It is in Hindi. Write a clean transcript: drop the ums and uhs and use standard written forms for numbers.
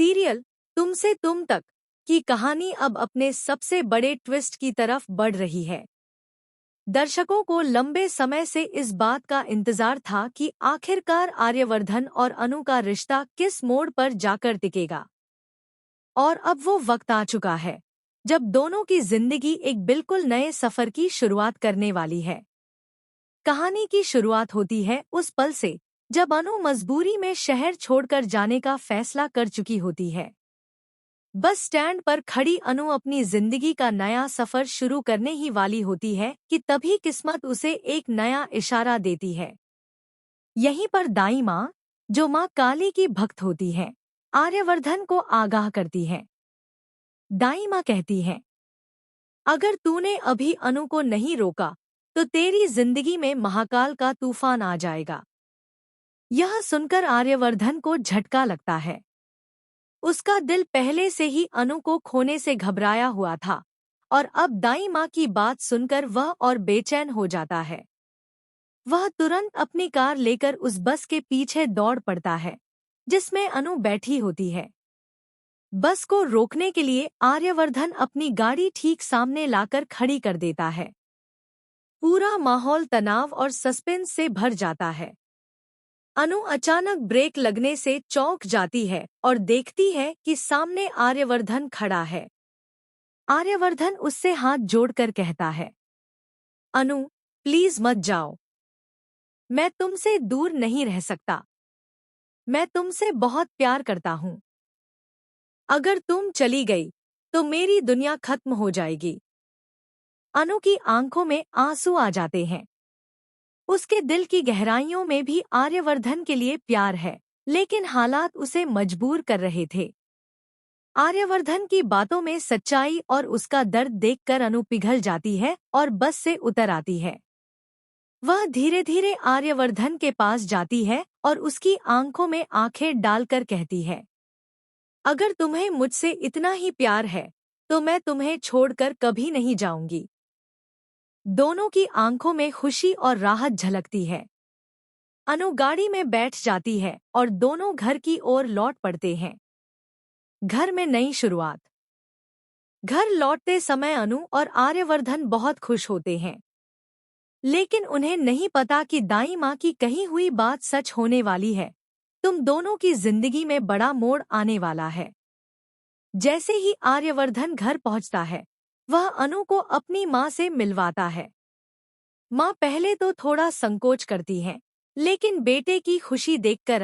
सीरियल तुमसे तुम तक की कहानी अब अपने सबसे बड़े ट्विस्ट की तरफ बढ़ रही है। दर्शकों को लंबे समय से इस बात का इंतजार था कि आखिरकार आर्यवर्धन और अनु का रिश्ता किस मोड़ पर जाकर टिकेगा। और अब वो वक्त आ चुका है जब दोनों की जिंदगी एक बिल्कुल नए सफर की शुरुआत करने वाली है। कहानी की शुरुआत होती है उस पल से जब अनु मजबूरी में शहर छोड़कर जाने का फैसला कर चुकी होती है। बस स्टैंड पर खड़ी अनु अपनी जिंदगी का नया सफर शुरू करने ही वाली होती है कि तभी किस्मत उसे एक नया इशारा देती है। यहीं पर दाई माँ, जो माँ काली की भक्त होती है, आर्यवर्धन को आगाह करती है। दाई माँ कहती है, अगर तूने अभी अनु को नहीं रोका तो तेरी जिंदगी में महाकाल का तूफान आ जाएगा। यह सुनकर आर्यवर्धन को झटका लगता है। उसका दिल पहले से ही अनु को खोने से घबराया हुआ था और अब दाई माँ की बात सुनकर वह और बेचैन हो जाता है। वह तुरंत अपनी कार लेकर उस बस के पीछे दौड़ पड़ता है जिसमें अनु बैठी होती है। बस को रोकने के लिए आर्यवर्धन अपनी गाड़ी ठीक सामने लाकर खड़ी कर देता है। पूरा माहौल तनाव और सस्पेंस से भर जाता है। अनु अचानक ब्रेक लगने से चौंक जाती है और देखती है कि सामने आर्यवर्धन खड़ा है। आर्यवर्धन उससे हाथ जोड़कर कहता है, अनु, प्लीज मत जाओ। मैं तुमसे दूर नहीं रह सकता। मैं तुमसे बहुत प्यार करता हूँ। अगर तुम चली गई तो मेरी दुनिया खत्म हो जाएगी। अनु की आंखों में आंसू आ जाते हैं। उसके दिल की गहराइयों में भी आर्यवर्धन के लिए प्यार है, लेकिन हालात उसे मजबूर कर रहे थे। आर्यवर्धन की बातों में सच्चाई और उसका दर्द देखकर अनु पिघल जाती है और बस से उतर आती है। वह धीरे धीरे आर्यवर्धन के पास जाती है और उसकी आंखों में आंखें डालकर कहती है, अगर तुम्हें मुझसे इतना ही प्यार है तो मैं तुम्हें छोड़कर कभी नहीं जाऊंगी। दोनों की आंखों में खुशी और राहत झलकती है। अनु गाड़ी में बैठ जाती है और दोनों घर की ओर लौट पड़ते हैं। घर में नई शुरुआत। घर लौटते समय अनु और आर्यवर्धन बहुत खुश होते हैं, लेकिन उन्हें नहीं पता कि दाई माँ की कही हुई बात सच होने वाली है। तुम दोनों की जिंदगी में बड़ा मोड़ आने वाला है। जैसे ही आर्यवर्धन घर पहुंचता है, वह अनु को अपनी माँ से मिलवाता है। माँ पहले तो थोड़ा संकोच करती हैं, लेकिन बेटे की खुशी देखकर